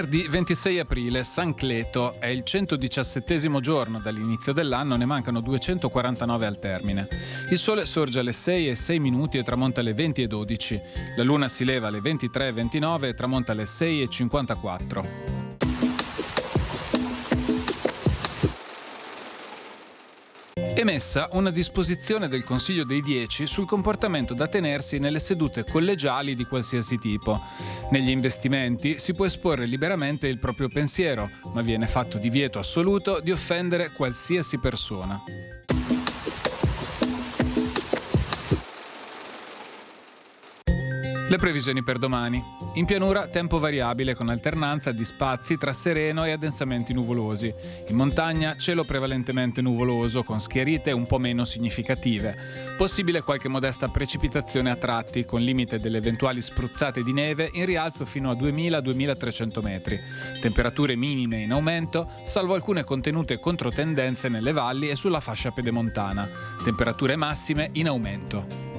Venerdì 26 aprile, San Cleto, è il 117° giorno dall'inizio dell'anno, ne mancano 249 al termine. Il sole sorge alle 6:06 e tramonta alle 20:12. La luna si leva alle 23:29 e tramonta alle 6:54. Emessa una disposizione del Consiglio dei 10 sul comportamento da tenersi nelle sedute collegiali di qualsiasi tipo. Negli investimenti si può esporre liberamente il proprio pensiero, ma viene fatto divieto assoluto di offendere qualsiasi persona. Le previsioni per domani. In pianura tempo variabile con alternanza di spazi tra sereno e addensamenti nuvolosi. In montagna cielo prevalentemente nuvoloso con schiarite un po' meno significative. Possibile qualche modesta precipitazione a tratti con limite delle eventuali spruzzate di neve in rialzo fino a 2000-2300 metri. Temperature minime in aumento, salvo alcune contenute controtendenze nelle valli e sulla fascia pedemontana. Temperature massime in aumento.